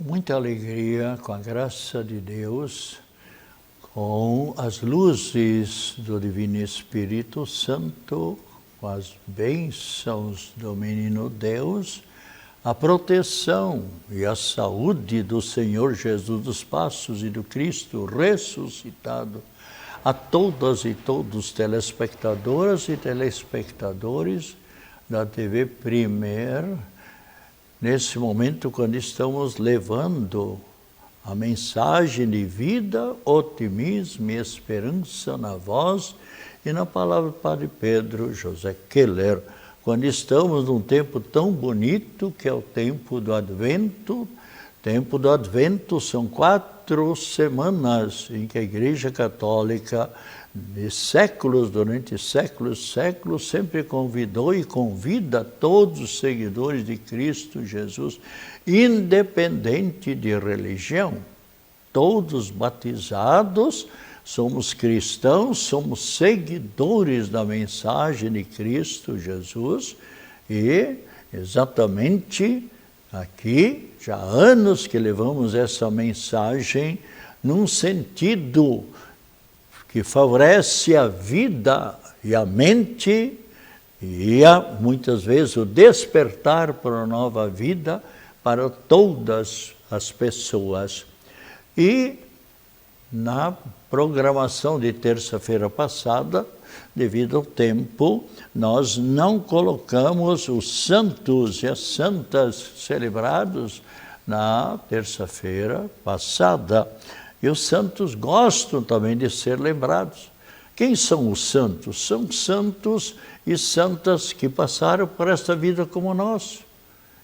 com muita alegria, com a graça de Deus, com as luzes do Divino Espírito Santo, com as bênçãos do Menino Deus, a proteção e a saúde do Senhor Jesus dos Passos e do Cristo ressuscitado, a todas e todos telespectadoras e telespectadores da TV Premier, nesse momento quando estamos levando a mensagem de vida, otimismo e esperança na voz e na palavra do Padre Pedro José Keller, quando estamos num tempo tão bonito que é o tempo do Advento. Tempo do Advento são 4 semanas em que a Igreja Católica, de séculos, durante séculos, sempre convidou e convida todos os seguidores de Cristo Jesus, independente de religião. Todos batizados, somos cristãos, somos seguidores da mensagem de Cristo Jesus e exatamente aqui, já há anos que levamos essa mensagem num sentido que favorece a vida e a mente e muitas vezes o despertar para uma nova vida para todas as pessoas. E na programação de terça-feira passada, devido ao tempo, nós não colocamos os santos e as santas celebrados na terça-feira passada. E os santos gostam também de ser lembrados. Quem são os santos? São santos e santas que passaram por esta vida como nós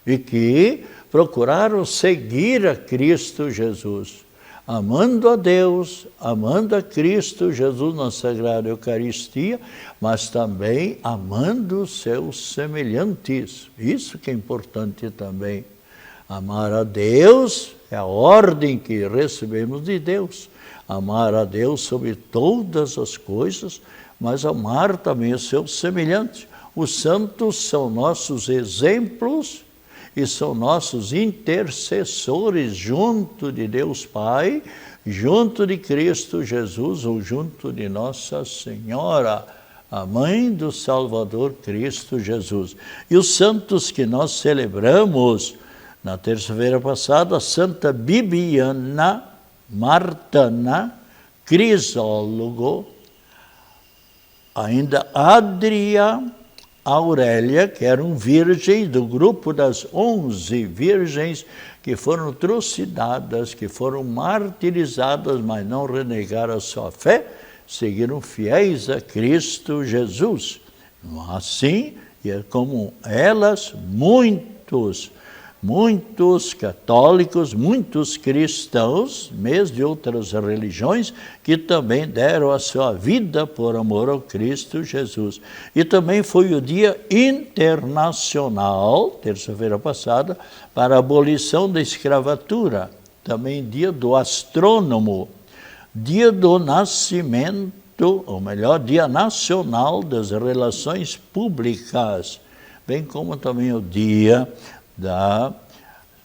e que procuraram seguir a Cristo Jesus, amando a Deus, amando a Cristo Jesus na Sagrada Eucaristia, mas também amando os seus semelhantes. Isso que é importante também. Amar a Deus é a ordem que recebemos de Deus. Amar a Deus sobre todas as coisas, mas amar também os seus semelhantes. Os santos são nossos exemplos e são nossos intercessores junto de Deus Pai, junto de Cristo Jesus ou junto de Nossa Senhora, a Mãe do Salvador Cristo Jesus. E os santos que nós celebramos na terça-feira passada, Santa Bibiana, Martana, Crisólogo, ainda Adria Aurélia, que eram virgens do grupo das 11 virgens que foram trucidadas, que foram martirizadas, mas não renegaram a sua fé, seguiram fiéis a Cristo Jesus. Assim, e é como elas, muitos católicos, muitos cristãos, mesmo de outras religiões, que também deram a sua vida por amor ao Cristo Jesus. E também foi o Dia Internacional, terça-feira passada, para a abolição da escravatura. Também Dia do Astrônomo, Dia do Nascimento, ou melhor, Dia Nacional das Relações Públicas, bem como também o Dia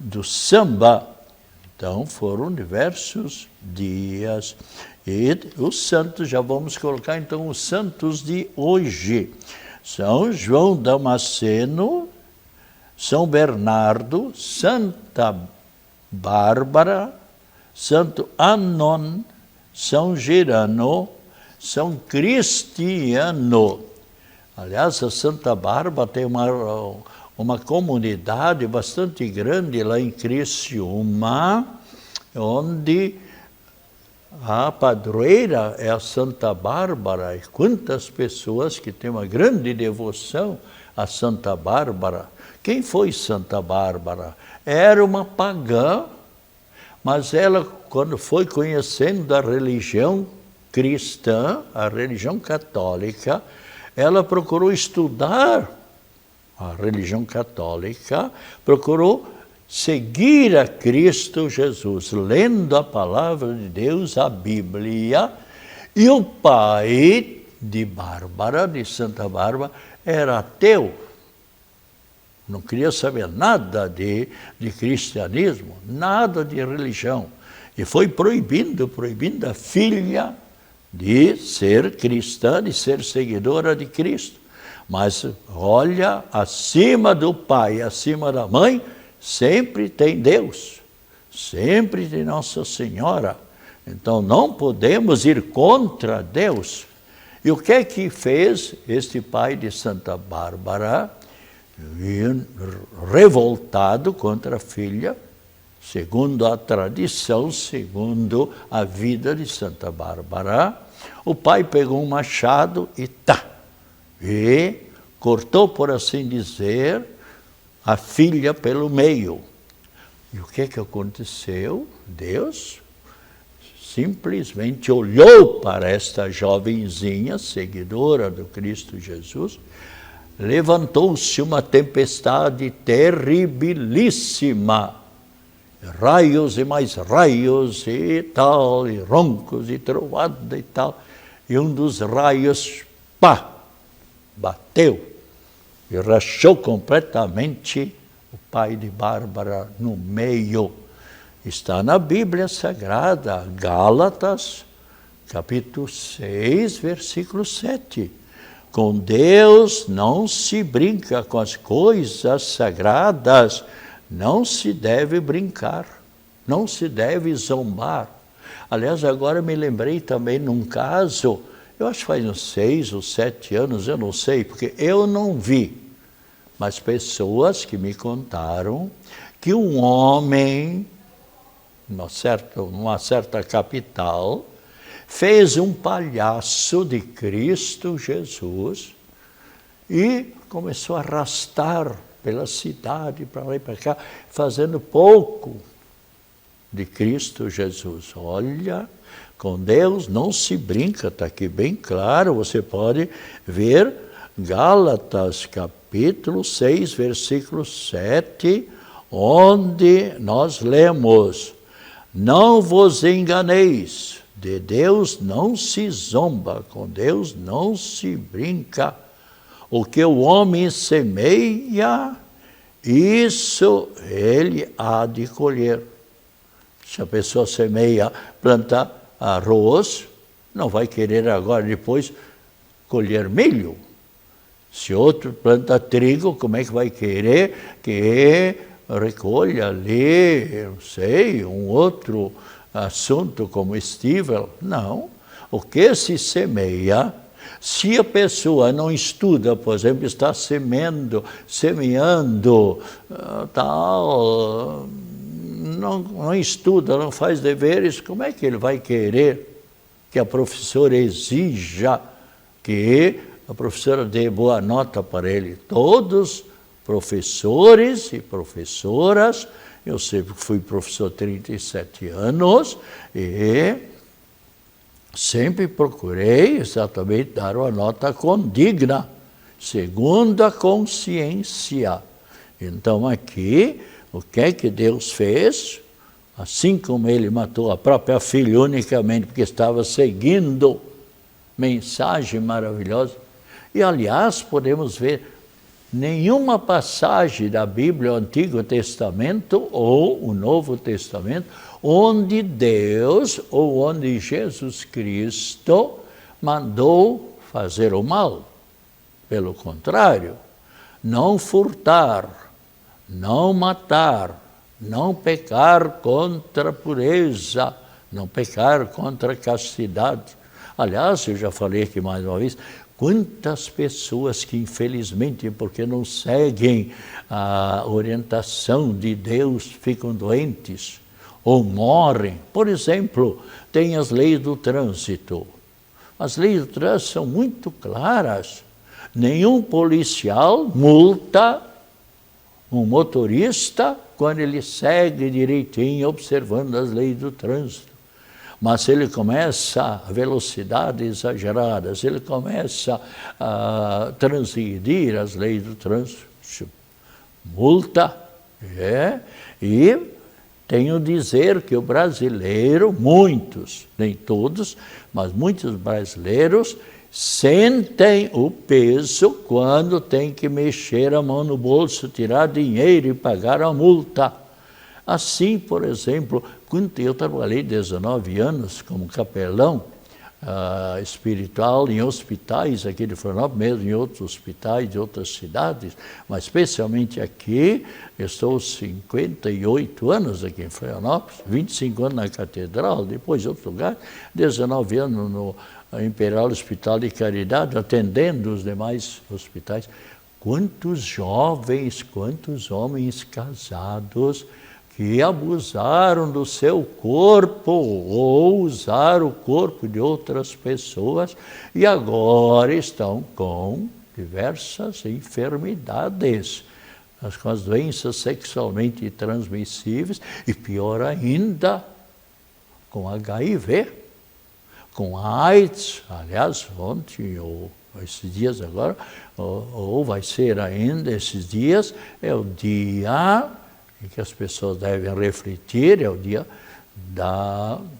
do samba. Então foram diversos dias. E os santos, já vamos colocar então os santos de hoje. São João Damasceno, São Bernardo, Santa Bárbara, Santo Anon, São Girano, São Cristiano. Aliás, a Santa Bárbara tem uma comunidade bastante grande lá em Criciúma, onde a padroeira é a Santa Bárbara. E quantas pessoas que têm uma grande devoção a Santa Bárbara. Quem foi Santa Bárbara? Era uma pagã, mas ela, quando foi conhecendo a religião cristã, a religião católica, ela procurou estudar a religião católica, procurou seguir a Cristo Jesus, lendo a palavra de Deus, a Bíblia, e o pai de Bárbara, de Santa Bárbara, era ateu. Não queria saber nada de cristianismo, nada de religião. E foi proibindo a filha de ser cristã, de ser seguidora de Cristo. Mas olha, acima do pai, acima da mãe, sempre tem Deus, sempre tem Nossa Senhora. Então não podemos ir contra Deus. E o que é que fez este pai de Santa Bárbara? Revoltado contra a filha, segundo a tradição, segundo a vida de Santa Bárbara, o pai pegou um machado e cortou, por assim dizer, a filha pelo meio. E o que é que aconteceu? Deus simplesmente olhou para esta jovenzinha, seguidora do Cristo Jesus, levantou-se uma tempestade terribilíssima, raios e mais raios e tal, e roncos e trovada e tal, e um dos raios, bateu e rachou completamente o pai de Bárbara no meio. Está na Bíblia Sagrada, Gálatas, capítulo 6, versículo 7. Com Deus não se brinca, com as coisas sagradas não se deve brincar, não se deve zombar. Aliás, agora me lembrei também num caso, eu acho que faz uns 6 ou 7 anos, eu não sei, porque eu não vi, mas pessoas que me contaram que um homem, numa certa capital, fez um palhaço de Cristo Jesus e começou a arrastar pela cidade, para lá e para cá, fazendo pouco de Cristo Jesus. Olha, com Deus não se brinca, está aqui bem claro, você pode ver Gálatas, capítulo 6, versículo 7, onde nós lemos: não vos enganeis, de Deus não se zomba, com Deus não se brinca. O que o homem semeia, isso ele há de colher. Se a pessoa semeia, planta arroz, não vai querer agora, depois, colher milho. Se outro planta trigo, como é que vai querer que recolha ali, não sei, um outro assunto comestível? Não. O que se semeia, se a pessoa não estuda, por exemplo, está semeando, tal, não estuda, não faz deveres, como é que ele vai querer que a professora exija que a professora dê boa nota para ele? Todos professores e professoras, eu sempre fui professor há 37 anos e sempre procurei exatamente dar uma nota condigna, segundo a consciência. Então aqui, o que é que Deus fez? Assim como ele matou a própria filha unicamente porque estava seguindo mensagem maravilhosa. E aliás, podemos ver nenhuma passagem da Bíblia, o Antigo Testamento ou o Novo Testamento, onde Deus ou onde Jesus Cristo mandou fazer o mal. Pelo contrário, não furtar, não matar, não pecar contra a pureza, não pecar contra a castidade. Aliás, eu já falei aqui mais uma vez, quantas pessoas que infelizmente, porque não seguem a orientação de Deus, ficam doentes ou morrem. Por exemplo, tem as leis do trânsito. As leis do trânsito são muito claras. Nenhum policial multa um motorista quando ele segue direitinho, observando as leis do trânsito. Mas se ele começa a velocidade exagerada, se ele começa a transgredir as leis do trânsito, multa. E tenho a dizer que o brasileiro, muitos, nem todos, mas muitos brasileiros sentem o peso quando tem que mexer a mão no bolso, tirar dinheiro e pagar a multa. Assim, por exemplo, quando eu trabalhei 19 anos como capelão espiritual em hospitais aqui de Florianópolis, mesmo em outros hospitais de outras cidades, mas especialmente aqui, eu estou 58 anos aqui em Florianópolis, 25 anos na Catedral, depois em outro lugar, 19 anos no Imperial Hospital de Caridade, atendendo os demais hospitais. Quantos jovens, quantos homens casados que abusaram do seu corpo ou usaram o corpo de outras pessoas e agora estão com diversas enfermidades, com as doenças sexualmente transmissíveis e, pior ainda, com HIV, com AIDS. Aliás, ontem ou esses dias agora, ou vai ser ainda esses dias, é o dia em que as pessoas devem refletir, é o dia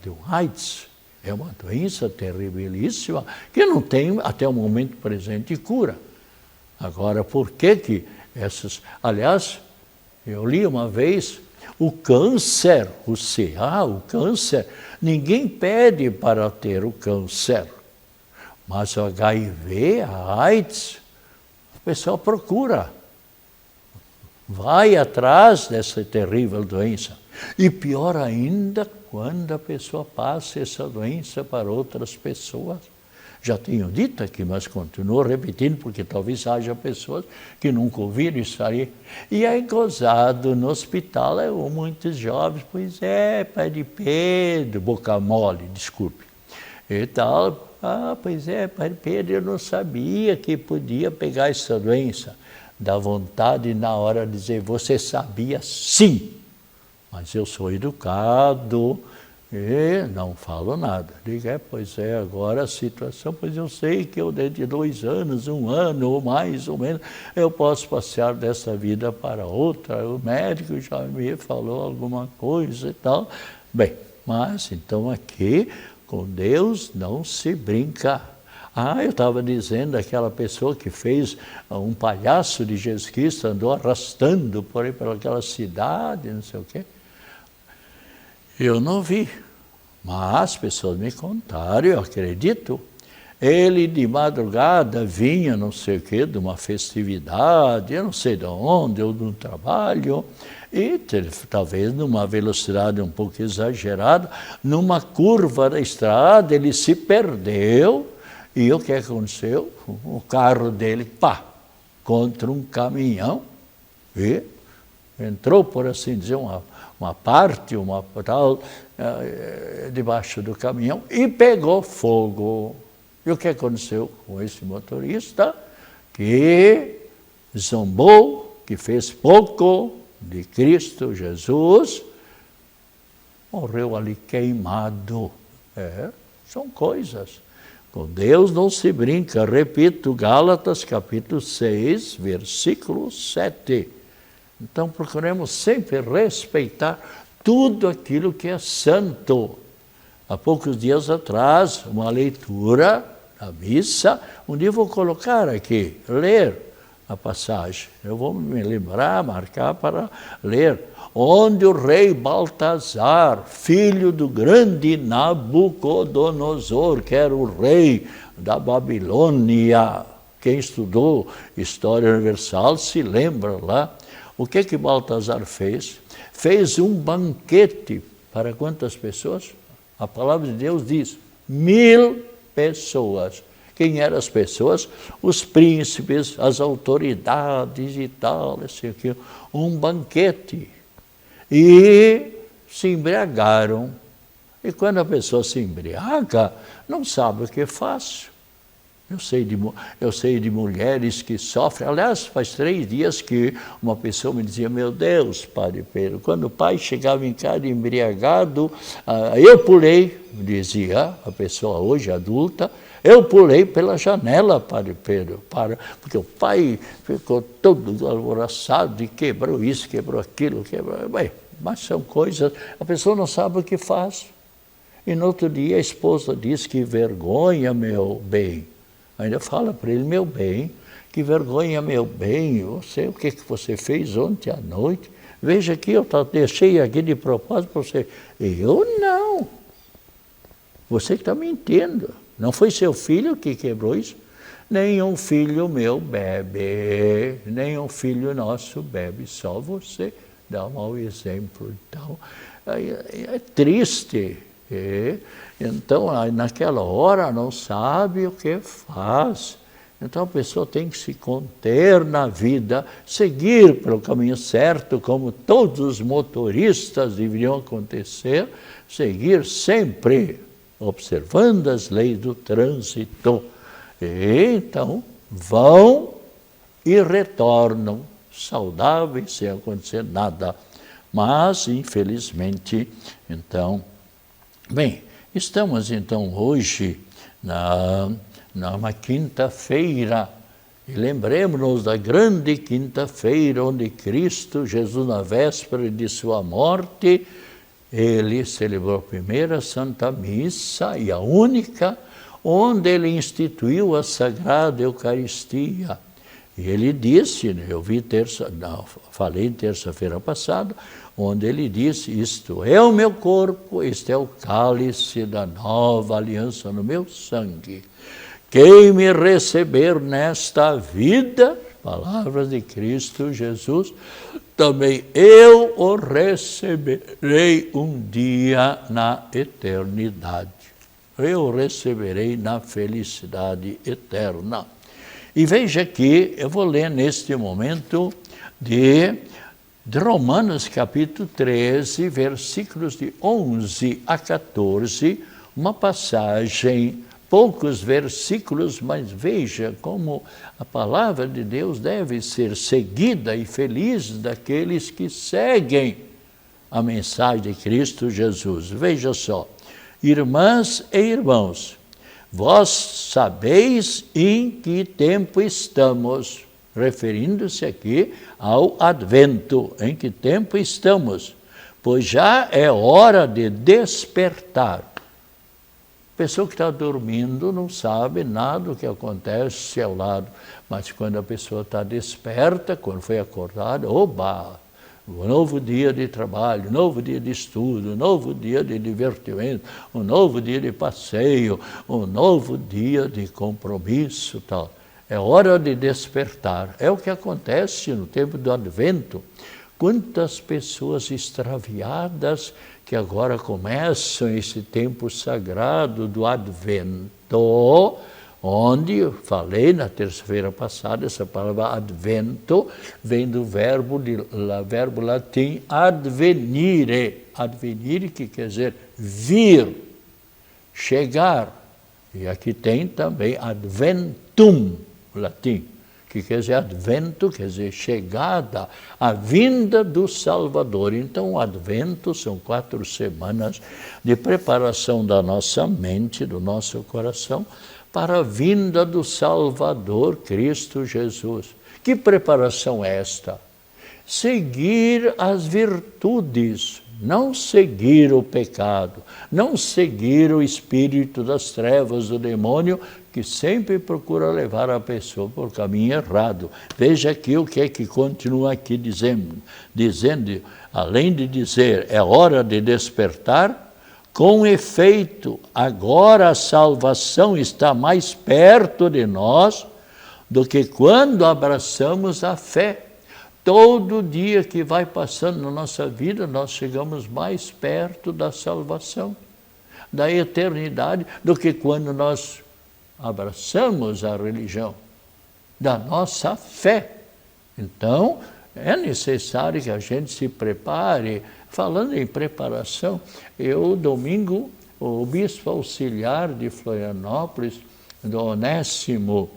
do AIDS. É uma doença terribilíssima que não tem, até o momento presente, cura. Agora, por que essas... Aliás, eu li uma vez, o câncer, o câncer, ninguém pede para ter o câncer. Mas o HIV, a AIDS, a pessoa procura. Vai atrás dessa terrível doença. E pior ainda, quando a pessoa passa essa doença para outras pessoas. Já tenho dito aqui, mas continuo repetindo, porque talvez haja pessoas que nunca ouviram isso aí. E é gozado no hospital, muitos jovens, pois é, pai de Pedro, boca mole, desculpe. E tal, pois é, pai de Pedro, eu não sabia que podia pegar essa doença. Dá vontade na hora de dizer, você sabia sim, mas eu sou educado e não falo nada. Digo, pois é, agora a situação, pois eu sei que eu dentro de 2 anos, 1 ano ou mais ou menos, eu posso passear dessa vida para outra, o médico já me falou alguma coisa e tal. Bem, mas então aqui, com Deus não se brinca. Eu estava dizendo, aquela pessoa que fez um palhaço de Jesus Cristo, andou arrastando por aí pelaquela cidade, não sei o quê. Eu não vi, mas as pessoas me contaram, eu acredito. Ele de madrugada vinha, não sei o quê, de uma festividade, eu não sei de onde, ou de um trabalho, e talvez numa velocidade um pouco exagerada, numa curva da estrada, ele se perdeu. E o que aconteceu? O carro dele, contra um caminhão, e entrou, por assim dizer, uma parte, tal, debaixo do caminhão, e pegou fogo. E o que aconteceu com esse motorista? Que zombou, que fez pouco de Cristo Jesus, morreu ali queimado. São coisas. Com Deus não se brinca. Repito, Gálatas capítulo 6, versículo 7. Então procuremos sempre respeitar tudo aquilo que é santo. Há poucos dias atrás, uma leitura da missa, um dia eu vou colocar aqui, ler a passagem. Eu vou me lembrar, marcar para ler. Onde o rei Baltazar, filho do grande Nabucodonosor, que era o rei da Babilônia, quem estudou História Universal se lembra lá. O que Baltazar fez? Fez um banquete para quantas pessoas? A palavra de Deus diz 1000 pessoas. Quem eram as pessoas? Os príncipes, as autoridades e tal, assim, aqui. Um banquete. E se embriagaram. E quando a pessoa se embriaga, não sabe o que faz. Eu sei de mulheres que sofrem. Aliás, faz 3 dias que uma pessoa me dizia, meu Deus, Padre Pedro, quando o pai chegava em casa embriagado, eu pulei, dizia a pessoa hoje adulta, eu pulei pela janela, Padre Pedro, porque o pai ficou todo alvoroçado e quebrou isso, quebrou aquilo, quebrou... Bem, mas são coisas, a pessoa não sabe o que faz. E no outro dia a esposa diz, que vergonha, meu bem. Ainda fala para ele, meu bem, que vergonha, meu bem, o que você fez ontem à noite? Veja aqui, eu deixei aqui de propósito para você. Eu não. Você que está mentindo. Não foi seu filho que quebrou isso? Nenhum filho meu bebe, nenhum filho nosso bebe, só você dá um mau exemplo. Então, é triste. Então, naquela hora, não sabe o que faz. Então, a pessoa tem que se conter na vida, seguir pelo caminho certo, como todos os motoristas deveriam acontecer, seguir sempre, observando as leis do trânsito. E, então, vão e retornam saudáveis, sem acontecer nada. Mas, infelizmente, então... Bem, estamos então hoje numa quinta-feira, e lembremos-nos da grande quinta-feira, onde Cristo Jesus, na véspera de sua morte, ele celebrou a primeira Santa Missa, e a única, onde ele instituiu a Sagrada Eucaristia. E ele disse, falei terça-feira passada, onde ele disse, isto é o meu corpo, este é o cálice da nova aliança no meu sangue. Quem me receber nesta vida, palavras de Cristo Jesus, também eu o receberei um dia na eternidade. Eu o receberei na felicidade eterna. E veja aqui, eu vou ler neste momento de Romanos capítulo 13, versículos de 11 a 14, uma passagem, poucos versículos, mas veja como a palavra de Deus deve ser seguida e feliz daqueles que seguem a mensagem de Cristo Jesus. Veja só, irmãs e irmãos, vós sabeis em que tempo estamos, referindo-se aqui ao advento, em que tempo estamos, pois já é hora de despertar. A pessoa que está dormindo não sabe nada do que acontece ao lado, mas quando a pessoa está desperta, quando foi acordada, oba! Um novo dia de trabalho, um novo dia de estudo, um novo dia de divertimento, um novo dia de passeio, um novo dia de compromisso, tal. É hora de despertar. É o que acontece no tempo do Advento. Quantas pessoas extraviadas que agora começam esse tempo sagrado do Advento, onde eu falei na terça-feira passada, essa palavra advento vem do verbo latim advenire. Advenire, que quer dizer vir, chegar. E aqui tem também adventum, latim, que quer dizer advento, quer dizer chegada, a vinda do Salvador. Então, o advento são 4 semanas de preparação da nossa mente, do nosso coração, para a vinda do Salvador, Cristo Jesus. Que preparação é esta? Seguir as virtudes, não seguir o pecado, não seguir o espírito das trevas do demônio, que sempre procura levar a pessoa por caminho errado. Veja aqui o que é que continua aqui dizendo, além de dizer, é hora de despertar, com efeito, agora a salvação está mais perto de nós do que quando abraçamos a fé. Todo dia que vai passando na nossa vida, nós chegamos mais perto da salvação, da eternidade, do que quando nós abraçamos a religião, da nossa fé. Então, é necessário que a gente se prepare. Falando em preparação, domingo, o bispo auxiliar de Florianópolis, do Onésimo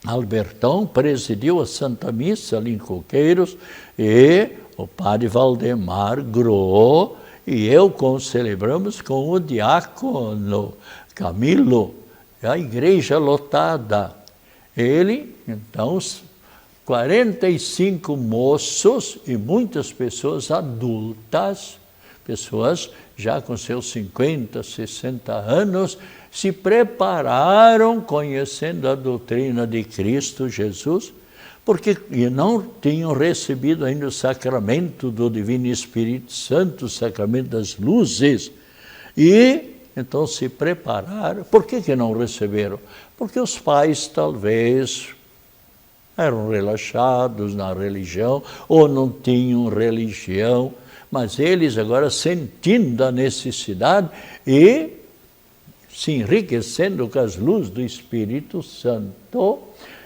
Albertão, presidiu a Santa Missa ali em Coqueiros, e o padre Valdemar Gro e eu celebramos com o diácono Camilo, a igreja lotada. Ele, então, 45 moços e muitas pessoas adultas pessoas já com seus 50, 60 anos, se prepararam conhecendo a doutrina de Cristo Jesus, porque não tinham recebido ainda o sacramento do Divino Espírito Santo, o sacramento das luzes, e então se prepararam. Por que não receberam? Porque os pais talvez eram relaxados na religião, ou não tinham religião, mas eles agora sentindo a necessidade e se enriquecendo com as luzes do Espírito Santo,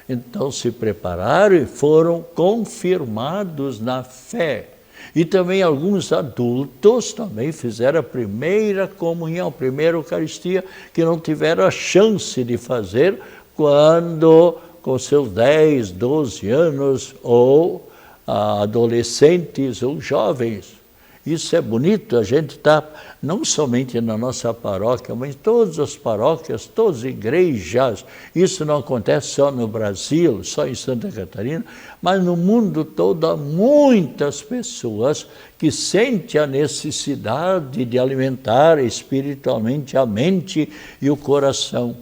então se prepararam e foram confirmados na fé. E também alguns adultos também fizeram a primeira comunhão, a primeira Eucaristia, que não tiveram a chance de fazer quando, com seus 10, 12 anos, ou adolescentes ou jovens. Isso é bonito, a gente está, não somente na nossa paróquia, mas em todas as paróquias, todas as igrejas. Isso não acontece só no Brasil, só em Santa Catarina, mas no mundo todo há muitas pessoas que sentem a necessidade de alimentar espiritualmente a mente e o coração.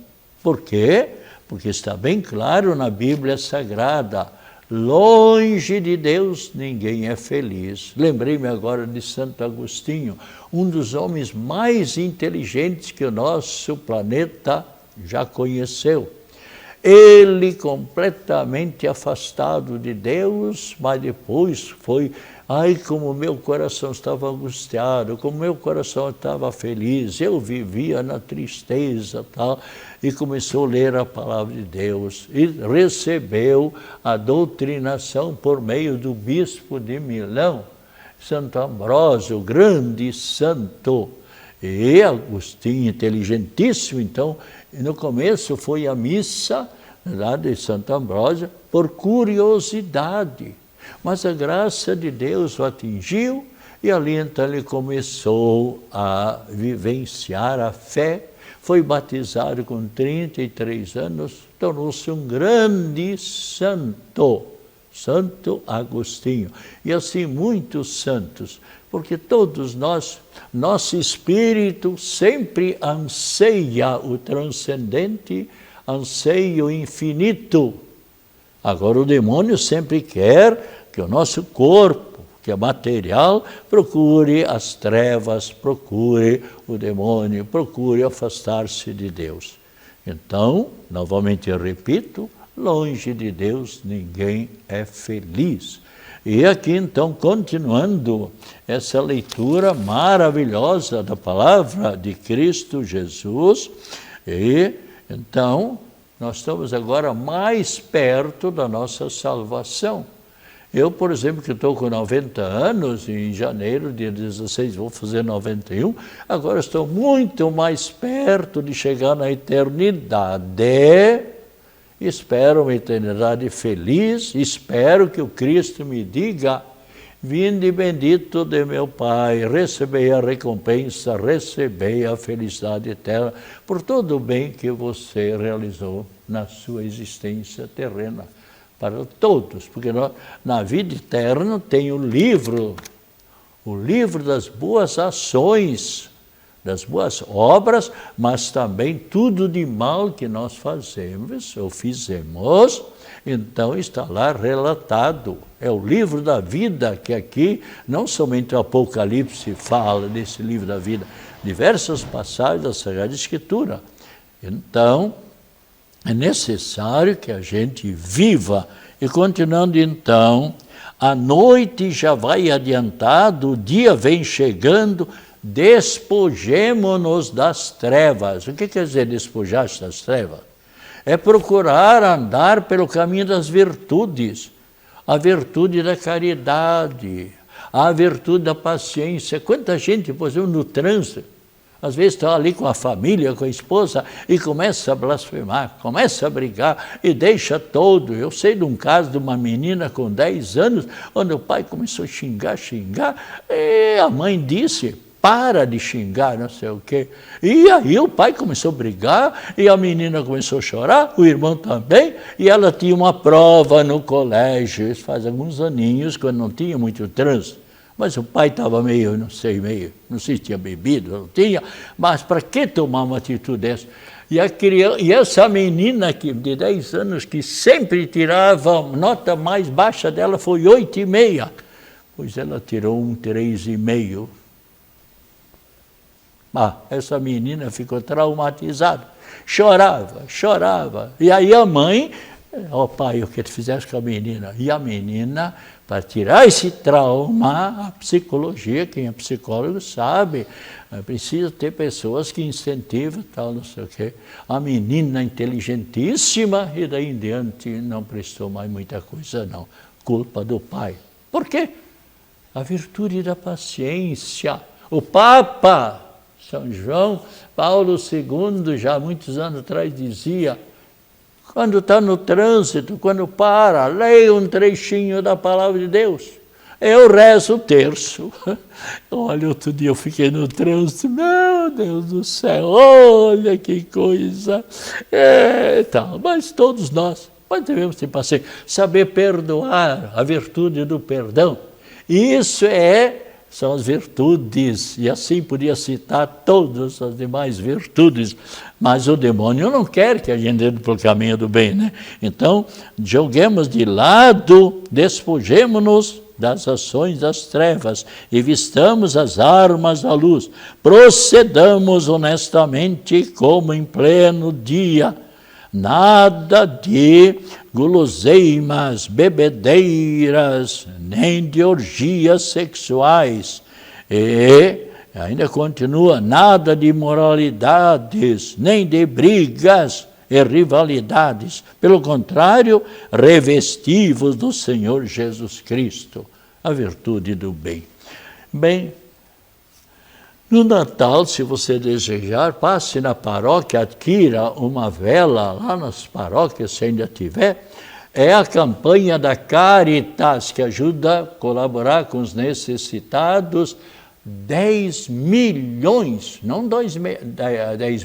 Por quê? Porque está bem claro na Bíblia Sagrada: longe de Deus ninguém é feliz. Lembrei-me agora de Santo Agostinho, um dos homens mais inteligentes que o nosso planeta já conheceu. Ele completamente afastado de Deus, mas depois foi, como meu coração estava angustiado, como meu coração estava feliz, eu vivia na tristeza, tal, e começou a ler a palavra de Deus, e recebeu a doutrinação por meio do bispo de Milão, Santo Ambrósio, grande santo. E Agostinho, inteligentíssimo, então, no começo foi à missa lá de Santo Ambrósio por curiosidade, mas a graça de Deus o atingiu e ali então ele começou a vivenciar a fé, foi batizado com 33 anos, tornou-se um grande santo, Santo Agostinho, e assim muitos santos, porque todos nós, nosso espírito sempre anseia o transcendente, anseia o infinito. Agora o demônio sempre quer que o nosso corpo, que é material, procure as trevas, procure o demônio, procure afastar-se de Deus. Então, novamente eu repito, longe de Deus ninguém é feliz. E aqui então, continuando essa leitura maravilhosa da palavra de Cristo Jesus, e então nós estamos agora mais perto da nossa salvação. Eu, por exemplo, que estou com 90 anos, em janeiro, dia 16, vou fazer 91, agora estou muito mais perto de chegar na eternidade. Espero uma eternidade feliz, espero que o Cristo me diga: vinde bendito de meu Pai, recebei a recompensa, recebei a felicidade eterna por todo o bem que você realizou na sua existência terrena. Para todos, porque na vida eterna tem o livro das boas ações, das boas obras, mas também tudo de mal que nós fazemos ou fizemos, então está lá relatado. É o livro da vida, que aqui não somente o Apocalipse fala desse livro da vida, diversas passagens da Sagrada Escritura. Então, é necessário que a gente viva. E continuando então, a noite já vai adiantado, o dia vem chegando, despojemo-nos das trevas. O que quer dizer despojar-se das trevas? É procurar andar pelo caminho das virtudes, a virtude da caridade, a virtude da paciência. Quanta gente, por exemplo, no trânsito, às vezes está ali com a família, com a esposa, e começa a blasfemar, começa a brigar e deixa todo. Eu sei de um caso de uma menina com 10 anos, onde o pai começou a xingar, e a mãe disse: para de xingar, não sei o quê. E aí o pai começou a brigar, e a menina começou a chorar, o irmão também, e ela tinha uma prova no colégio, isso faz alguns aninhos, quando não tinha muito trânsito. Mas o pai estava meio, não sei se tinha bebido, não tinha, mas para que tomar uma atitude dessa? E essa menina de 10 anos, que sempre tirava, a nota mais baixa dela foi 8,5, pois ela tirou um 3,5. Essa menina ficou traumatizada, chorava. E aí a mãe, pai, o que tu fizeste com a menina? E a menina, para tirar esse trauma, a psicologia, quem é psicólogo sabe, precisa ter pessoas que incentivam, tal, não sei o quê. A menina inteligentíssima, e daí em diante não prestou mais muita coisa, não. Culpa do pai. Por quê? A virtude da paciência. O Papa São João Paulo II, já há muitos anos atrás, dizia: quando está no trânsito, quando para, leia um trechinho da palavra de Deus. Eu rezo o terço. Olha, outro dia eu fiquei no trânsito, meu Deus do céu, olha que coisa. Mas todos nós devemos ter paciência, saber perdoar, a virtude do perdão. Isso são as virtudes, e assim podia citar todas as demais virtudes, mas o demônio não quer que a gente entre pelo caminho do bem, né? Então, joguemos de lado, despojemo-nos das ações das trevas e vistamos as armas da luz, procedamos honestamente como em pleno dia, nada de guloseimas, bebedeiras, nem de orgias sexuais. E ainda continua, nada de imoralidades, nem de brigas e rivalidades. Pelo contrário, revestivos do Senhor Jesus Cristo, a virtude do bem. Bem, no Natal, se você desejar, passe na paróquia, adquira uma vela lá nas paróquias, se ainda tiver. É a campanha da Caritas, que ajuda a colaborar com os necessitados. 10 milhões, não 10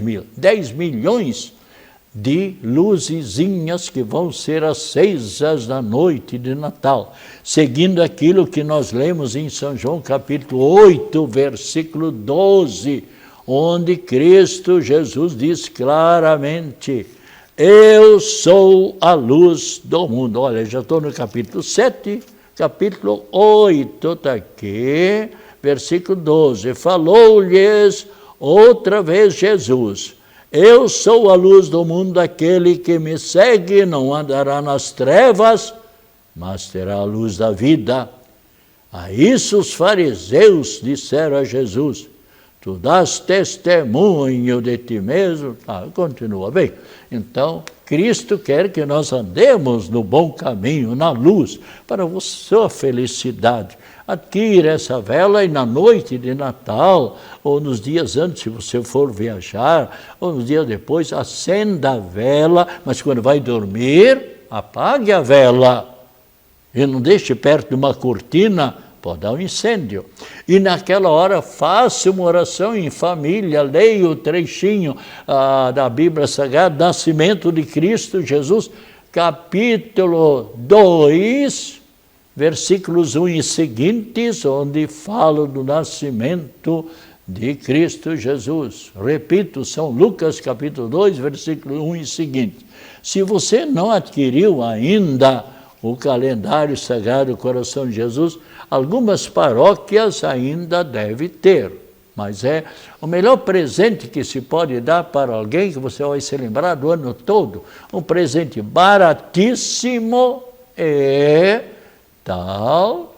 mil, 10 milhões de luzezinhas que vão ser acesas na noite de Natal, seguindo aquilo que nós lemos em São João capítulo 8, versículo 12, onde Cristo Jesus diz claramente: eu sou a luz do mundo. Olha, já estou no capítulo 7, capítulo 8 está aqui, versículo 12. Falou-lhes outra vez Jesus: eu sou a luz do mundo, aquele que me segue não andará nas trevas, mas terá a luz da vida. A isso os fariseus disseram a Jesus: tu dás testemunho de ti mesmo. Continua bem. Então, Cristo quer que nós andemos no bom caminho, na luz, para a sua felicidade. Adquira essa vela e na noite de Natal, ou nos dias antes, se você for viajar, ou nos dias depois, acenda a vela, mas quando vai dormir, apague a vela. E não deixe perto de uma cortina, pode dar um incêndio. E naquela hora, faça uma oração em família, leia o trechinho da Bíblia Sagrada, Nascimento de Cristo Jesus, capítulo 2, versículos 1 e seguintes, onde fala do nascimento de Cristo Jesus. Repito, São Lucas, capítulo 2, versículo 1 e seguinte. Se você não adquiriu ainda o calendário Sagrado Coração de Jesus, algumas paróquias ainda devem ter, mas é o melhor presente que se pode dar para alguém, que você vai se lembrar do ano todo, um presente baratíssimo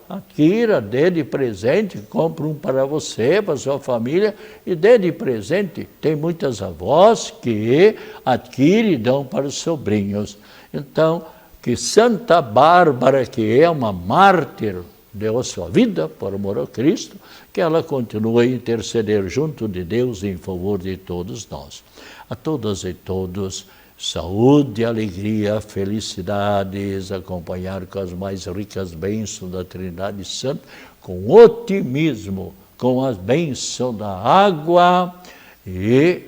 adquira, dê de presente, compre um para você, para sua família, e dê de presente. Tem muitas avós que adquirem e dão para os sobrinhos. Então, que Santa Bárbara, que é uma mártir, deu a sua vida por amor a Cristo, que ela continue a interceder junto de Deus em favor de todos nós. A todas e todos, saúde, alegria, felicidades, acompanhar com as mais ricas bênçãos da Trindade Santa, com otimismo, com as bênçãos da água e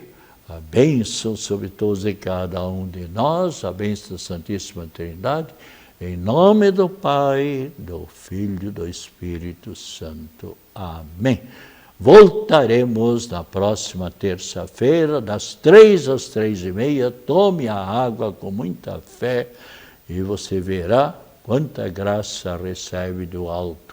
a bênção sobre todos e cada um de nós, a bênção da Santíssima Trindade, Em nome do Pai, do Filho e do Espírito Santo. Amém. Voltaremos na próxima terça-feira, das 3 às 3:30. Tome a água com muita fé e você verá quanta graça recebe do alto.